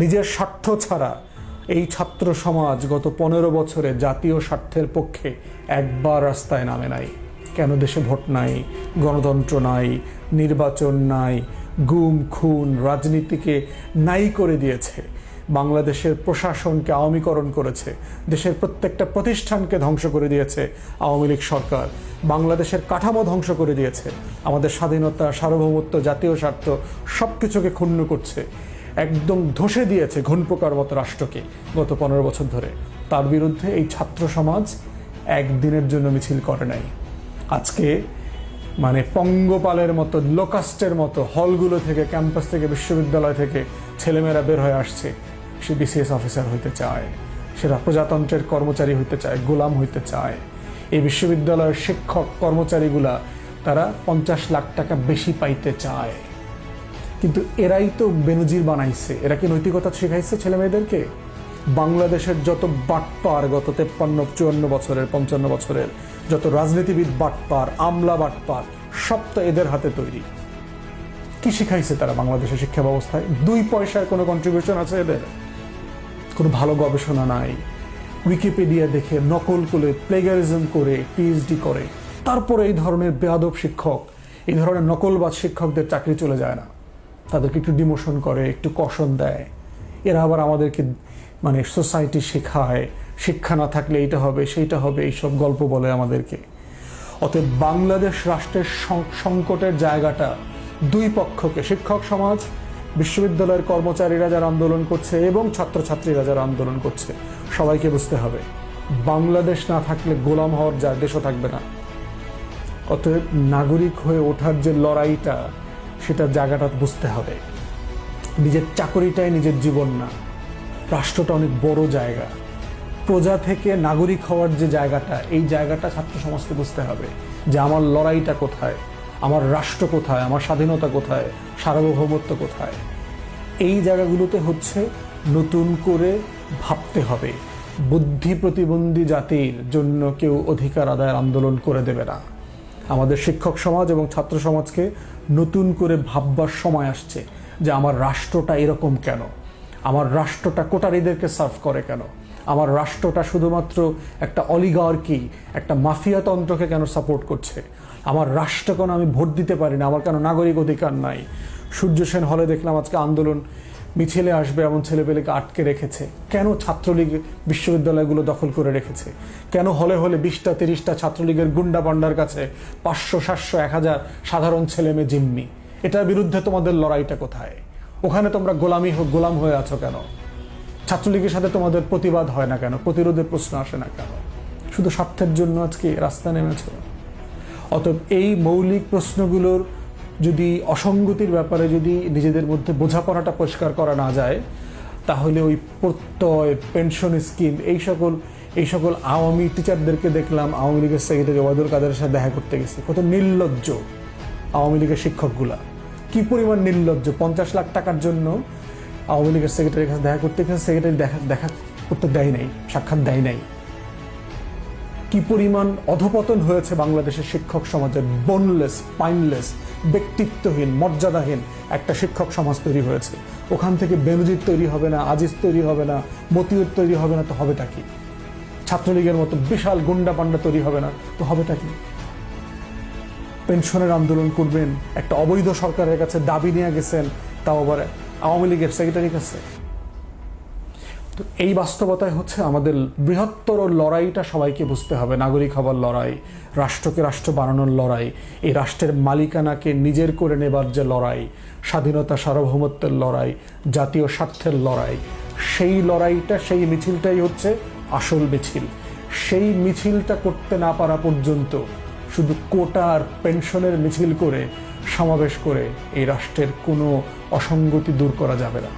নিজের স্বার্থ ছাড়া এই ছাত্র সমাজ গত 15 বছরে জাতীয় স্বার্থের পক্ষে একবার রাস্তায় নামে নাই। কেন দেশে ভোট নাই, গণতন্ত্র নাই, নির্বাচন নাই, গুম খুন রাজনীতিকে নাই করে দিয়েছে, বাংলাদেশের প্রশাসনকে আওয়ামীকরণ করেছে, দেশের প্রত্যেকটা প্রতিষ্ঠানকে ধ্বংস করে দিয়েছে আওয়ামী লীগ সরকার, বাংলাদেশের কাঠামো ধ্বংস করে দিয়েছে, আমাদের স্বাধীনতা, সার্বভৌমত্ব, জাতীয় স্বার্থ সব কিছুকে ক্ষুণ্ণ করছে, একদম ধসে দিয়েছে ঘুণপোকার মতো রাষ্ট্রকে গত 15 বছর ধরে। তার বিরুদ্ধে এই ছাত্র সমাজ একদিনের জন্য মিছিল করে নাই। আজকে মানে পঙ্গপালের মতো, লোকাস্টের মতো হলগুলো থেকে, ক্যাম্পাস থেকে, বিশ্ববিদ্যালয় থেকে ছেলেমেয়েরা বের হয়ে আসছে। সে বিসিএস অফিসার হইতে চায়, সেটা প্রজাতন্ত্রের কর্মচারী হইতে চায়, গোলাম হইতে চায়। এই বিশ্ববিদ্যালয়ের শিক্ষক কর্মচারীগুলা তারা 50 লাখ টাকা বেশি পাইতে চায়। কিন্তু এরাই তো বেনজির বানাইছে। এরা কি নৈতিকতা শেখাইছে ছেলে মেয়েদেরকে? বাংলাদেশের যত বাটপার গত 53-54 বছরের, 55 বছরের যত রাজনীতিবিদ বাটপার, আমলা বাটপার, সব তো এদের হাতে তৈরি। কি শিখাইছে তারা বাংলাদেশের শিক্ষা ব্যবস্থায়? 2 পয়সার কোনো কন্ট্রিবিউশন আছে এদের? কোনো ভালো গবেষণা নাই। উইকিপিডিয়া দেখে, নকল করে, প্লেগারিজম করে, পিএইচডি করে, তারপরে এই ধরনের বেয়াদব শিক্ষক, এই ধরনের নকলবাজ শিক্ষকদের চাকরি চলে যায় না। তাদেরকে একটু ডিমোশন করে, একটু কশন দেয়। এরা আবার আমাদেরকে মানে সোসাইটি শেখায়, শিক্ষা না থাকলে এইটা হবে, সেইটা হবে, এইসব গল্প বলে আমাদেরকে। অতএব বাংলাদেশ রাষ্ট্রের সংকটের জায়গাটা 2 পক্ষকে, শিক্ষক সমাজ, বিশ্ববিদ্যালয়ের কর্মচারীরা যারা আন্দোলন করছে এবং ছাত্রছাত্রীরা যারা আন্দোলন করছে, সবাইকে বুঝতে হবে বাংলাদেশ না থাকলে গোলাম হওয়ার দেশও থাকবে না। অতএব নাগরিক হয়ে ওঠার যে লড়াইটা, সেটার জায়গাটা বুঝতে হবে। নিজের চাকরিটাই নিজের জীবন না, রাষ্ট্রটা অনেক বড় জায়গা। প্রজা থেকে নাগরিক হওয়ার যে জায়গাটা, এই জায়গাটা ছাত্র সমাজকে বুঝতে হবে যে আমার লড়াইটা কোথায়, আমার রাষ্ট্র কোথায়, আমার স্বাধীনতা কোথায়, সার্বভৌমত্ব কোথায়। এই জায়গাগুলোতে হচ্ছে নতুন করে ভাবতে হবে। বুদ্ধি প্রতিবন্ধী জাতির জন্য কেউ অধিকার আদায়ের আন্দোলন করে দেবে না। আমাদের শিক্ষক সমাজ এবং ছাত্র সমাজকে নতুন করে ভাববার সময় আসছে যে আমার রাষ্ট্রটা এরকম কেন, আমার রাষ্ট্রটা কোটারিদেরকে সার্ভ করে কেন, আমার রাষ্ট্রটা শুধুমাত্র একটা অলিগার্কি, একটা মাফিয়াতন্ত্রকে কেন সাপোর্ট করছে, আমার রাষ্ট্র কেন আমি ভোট দিতে পারি না, আমার কেন নাগরিক অধিকার নাই। সূর্য সেন হলে দেখলাম আজকে আন্দোলন মিছিলে আসবে এমন ছেলেপেলেকে আটকে রেখেছে। কেন ছাত্রলীগ বিশ্ববিদ্যালয়গুলো দখল করে রেখেছে? কেন হলে হলে 20টা 30টা ছাত্রলীগের গুন্ডা পান্ডার কাছে 500 700 1000 সাধারণ ছেলে মেয়ে জিম্মি? এটার বিরুদ্ধে তোমাদের লড়াইটা কোথায়? ওখানে তোমরা গোলাম হয়ে আছো কেন? ছাত্রলীগের সাথে তোমাদের প্রতিবাদ হয় না কেন? প্রতিরোধের প্রশ্ন আসে না কেন? শুধু স্বার্থের জন্য আজকে রাস্তায় নেমেছ। অতএব এই মৌলিক প্রশ্নগুলোর যদি অসঙ্গতির ব্যাপারে যদি নিজেদের মধ্যে বোঝাপড়াটা পরিষ্কার করা না যায়, তাহলে ওই প্রত্যয়, পেনশন স্কিম, এই সকল আওয়ামী টিচারদেরকে দেখলাম আওয়ামী লীগের সেক্রেটারি ওবায়দুল কাদেরের সাথে দেখা করতে গেছে। কত নির্লজ্জ আওয়ামী লীগের শিক্ষকগুলা, কি পরিমাণ নির্লজ্জ! 50 লাখ টাকার জন্য আওয়ামী লীগের সেক্রেটারির কাছে দেখা করতে গেছে, সেক্রেটারি দেখা করতে দেয় নাই, সাক্ষাৎ দেয় নাই। কি পরিমাণ অধপতন হয়েছে বাংলাদেশের শিক্ষক সমাজের! বোনলেস, স্পাইনলেস, ব্যক্তিত্বহীন, মর্যাদাহীন একটা শিক্ষক সমাজ তৈরি হয়েছে। ওখান থেকে বেনজির তৈরি হবে না, আজিজ তৈরি হবে না, মতিউর তৈরি হবে না, তো হবেটা কি? ছাত্রলীগের মতো বিশাল গুন্ডা পান্ডা তৈরি হবে না, তো হবেটা কি? পেনশনের আন্দোলন করবেন, একটা অবৈধ সরকারের কাছে দাবি নিয়ে গেছেন, তাও আবার আওয়ামী লীগের সেক্রেটারির কাছে। তো এই বাস্তবতায় হচ্ছে আমাদের বৃহত্তর লড়াইটা সবাইকে বুঝতে হবে। নাগরিক হবার লড়াই, রাষ্ট্রকে রাষ্ট্র বানানোর লড়াই, এই রাষ্ট্রের মালিকানাকে নিজের করে নেবার যে লড়াই, স্বাধীনতা সার্বভৌমত্বের লড়াই, জাতীয় স্বার্থের লড়াই, সেই লড়াইটা, সেই মিছিলটাই হচ্ছে আসল মিছিল। সেই মিছিলটা করতে না পারা পর্যন্ত শুধু কোটা আর পেনশনের মিছিল করে, সমাবেশ করে এই রাষ্ট্রের কোনো অসঙ্গতি দূর করা যাবে না।